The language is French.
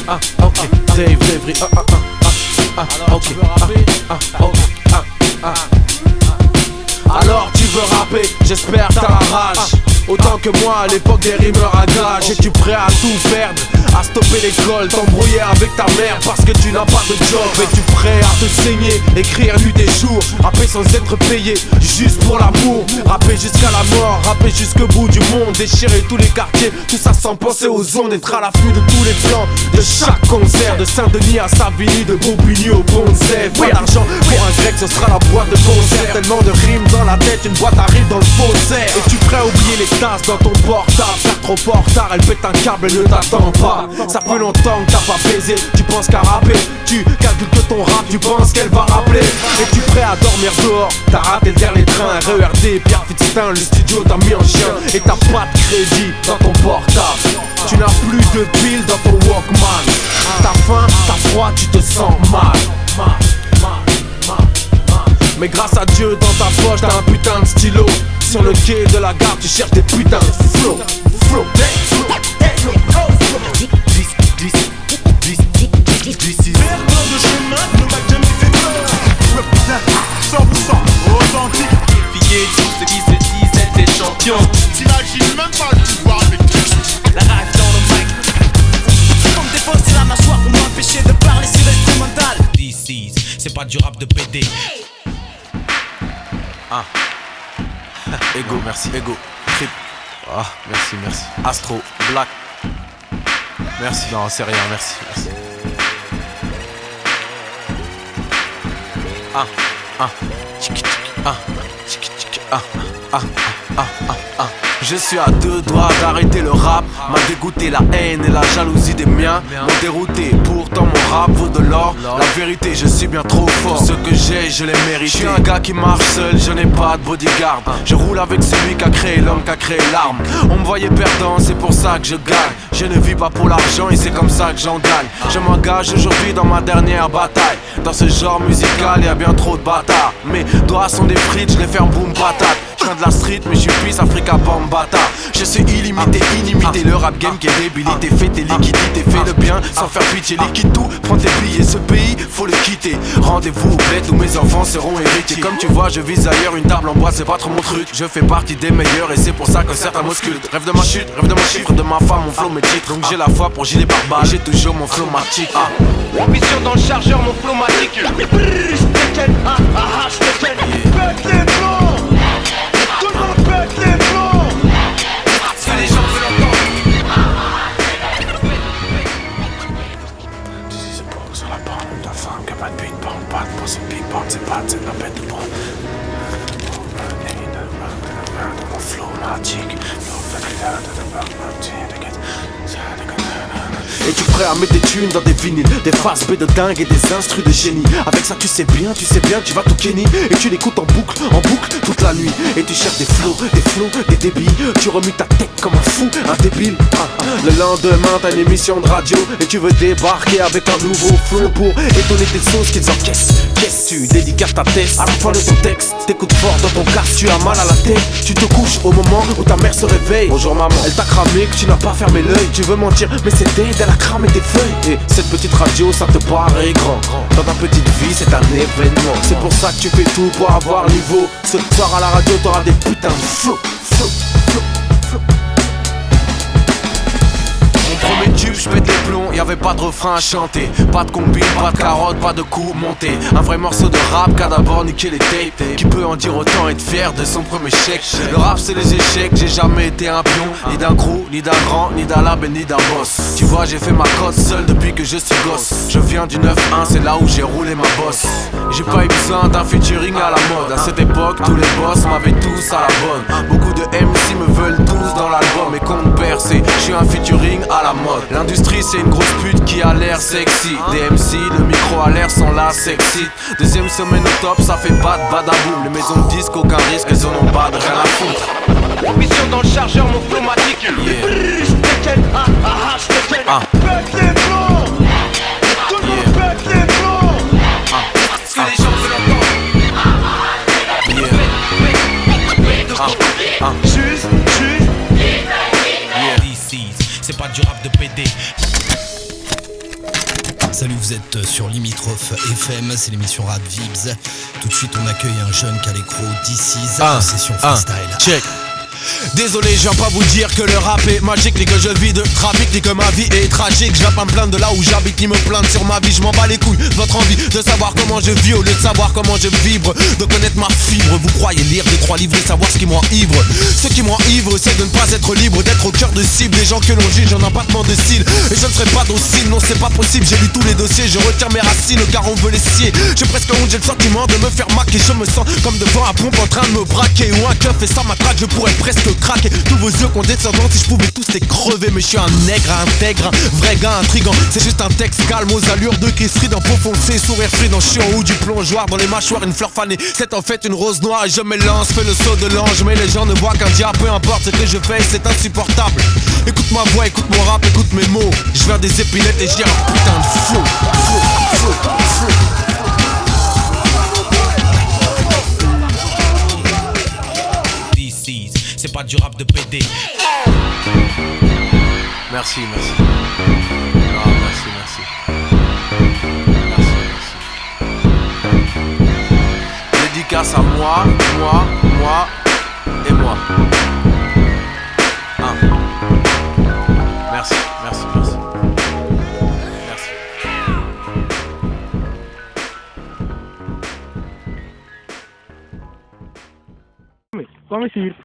ok, Dave Devry, ok, alors tu veux rapper, j'espère t'as la rage. Autant que moi à l'époque des rimeurs à gage. Es-tu prêt à tout perdre, à stopper l'école, t'embrouiller avec ta mère parce que tu n'as pas de job? Es-tu prêt à te saigner, écrire nuit et jour, rapper sans être payé, juste pour l'amour? Rapper jusqu'à la mort, rapper jusqu'au bout du monde, déchirer tous les quartiers, tout ça sans penser aux ondes. Être à l'affût de tous les plans, de chaque concert, de Saint-Denis à Savigny, de Bobigny au Bonzève. Pas d'argent pour un grec, ce sera la boîte de concert. Tellement de rimes dans la tête, une boîte arrive dans le faussaire. Es-tu prêt à oublier les tasses dans ton portable? Faire trop fort tard, elle pète un câble, elle ne t'attend pas. Ça fait longtemps que t'as pas baisé, tu penses qu'à rapper. Tu calcules que ton rap, tu penses qu'elle va rappeler. Es-tu prêt à dormir dehors? T'as raté le dernier train, RERD, Pierre Fitztin, le studio t'a mis en chien. Et t'as pas de crédit dans ton portable. Tu n'as plus de piles dans ton Walkman. T'as faim, t'as froid, tu te sens mal. Mais grâce à Dieu, dans ta poche, t'as un putain de stylo. Sur le quai de la gare, tu cherches des putains de flow. Perdant de chemin ne m'a jamais fait peur. Represent 100% authentique. Défier tout ce qui se disent être des champions. T'imagines même pas le pouvoir avec La rage dans le mic. Pour me défoncer la mâchoire pour m'empêcher de parler sur l'instrumental. DC's, c'est pas du rap de PD. Ego, merci, Ego, Trip. Merci. Astro, Black. Merci, non, c'est rien, merci. Je suis à deux doigts d'arrêter le rap. M'a dégoûté la haine et la jalousie des miens. M'ont dérouté, pourtant mon rap vaut de l'or. La vérité, je suis bien trop fort. Ce que j'ai, je l'ai mérité. Je suis un gars qui marche seul, je n'ai pas de bodyguard. Je roule avec celui qui a créé l'homme, qui a créé l'arme. On me voyait perdant, c'est pour ça que je gagne. Je ne vis pas pour l'argent et c'est comme ça que j'en gagne. Je m'engage aujourd'hui dans ma dernière bataille. Dans ce genre musical, y a bien trop de bâtards. Mes doigts sont des frites, je les ferme boum patate. Je viens de la street mais je suis Peace Africa Bambata. Je suis illimité, inimité. Le rap game qui est débilité. Fais tes liquidités, fais le bien sans faire pitié. Liquide tout, prends tes billets. Ce pays, faut le quitter. Rendez-vous au bled où mes enfants seront héritiers. Comme tu vois, je vise ailleurs, une table en bois, c'est pas trop mon truc. Je fais partie des meilleurs et c'est pour ça que certains m'auscultent. Rêve de ma chute, rêve de mon chiffre, de ma femme, mon flow, mes titres. Donc j'ai la foi pour gilet par balle. J'ai toujours mon flow matique. Ambition dans le chargeur, mon flow matique. Si les gens veulent entendre. C'est pour sur la bande de ta femme qui a pas de big bang, pas de pour cette big bang, c'est pas de la bête de bras. Mon flow magique. Es-tu prêt à mettre des thunes dans des vinyles, des faces B de dingue et des instrus de génie? Avec ça tu sais bien, tu vas tout kenny. Et tu l'écoutes en boucle, toute la nuit. Et tu cherches des flows, des débits. Tu remues ta tête comme un fou, un débile. Le lendemain t'as une émission de radio et tu veux débarquer avec un nouveau flow pour étonner tes sauces qu'ils encaissent. Qu'est-ce tu dédicaces ta tête à la fin de ton texte? T'écoutes fort dans ton casque, tu as mal à la tête. Tu te couches au moment où ta mère se réveille. Bonjour maman, elle t'a cramé que tu n'as pas fermé l'œil. Tu veux mentir mais c'est dead, elle a cramé tes feuilles. Et cette petite radio ça te paraît grand. Dans ta petite vie c'est un événement. C'est pour ça que tu fais tout pour avoir niveau. Ce soir à la radio t'auras des putains de flow. Premier tube, je pète les plombs, y'avait pas de refrain à chanter. Pas de combine, pas de carotte, pas de coup monté. Un vrai morceau de rap qu'a d'abord niqué les tapes. Qui peut en dire autant, être fier de son premier chèque. Le rap c'est les échecs, j'ai jamais été un pion. Ni d'un crew, ni d'un grand, ni d'un label, ni d'un boss. Tu vois j'ai fait ma cote seul depuis que je suis gosse. Je viens du 9-1, c'est là où j'ai roulé ma bosse. J'ai pas eu besoin d'un featuring à la mode. À cette époque, tous les boss m'avaient tous à la bonne. Beaucoup de MC me veulent tous dans l'album. Et compte percé, je suis un featuring à la mode. L'industrie c'est une grosse pute qui a l'air sexy. Des MC, le micro à l'air sont là sexy. Deuxième semaine au top, ça fait pas de badaboum. Les maisons de disques, aucun risque, elles en ont pas de rien à foutre. Ambition dans le chargeur, mon flow matique. Si les gens veulent entendre. Juste DC's, c'est pas du rap de PD. êtes sur Limitrophe FM, c'est l'émission Rap Vibs. Tout de suite, on accueille un jeune qui a l'écro DC's en session freestyle. Check. Désolé, je viens pas vous dire que le rap est magique, ni que je vis de trafic, ni que ma vie est tragique. Je viens pas me plaindre de là où j'habite, ni me plaindre sur ma vie. Je m'en bats les couilles de votre envie de savoir comment je vis au lieu de savoir comment je vibre, de connaître ma fibre. Vous croyez lire des 3 livres et savoir ce qui m'enivre. Ce qui m'enivre, c'est de ne pas être libre, d'être au cœur de cible. Les gens que l'on juge en empattement de cils. Et je ne serai pas docile, non c'est pas possible. J'ai lu tous les dossiers, je retiens mes racines car on veut les scier. J'ai presque honte, j'ai le sentiment de me faire maquer. Je me sens comme devant un pompe en train de me braquer. Ou un keuf et ça m'attraque, je pourrais presque craquer. Tous vos yeux condescendants, si je pouvais tous les crever. Mais je suis un nègre intègre, un vrai gars intrigant. C'est juste un texte calme aux allures de Kessri dans peau foncée, sourire frident. Je suis en haut du plongeoir, dans les mâchoires une fleur fanée. C'est en fait une rose noire et je m'élance, fais le saut de l'ange. Mais les gens ne voient qu'un diable, peu importe ce que je fais, c'est insupportable. Écoute ma voix, écoute mon rap, écoute mes mots. Je viens des épinettes et j'ai un putain de flow. C'est pas du rap de PD. Merci. Ah, merci. Dédicace à moi et moi. Merci. Come si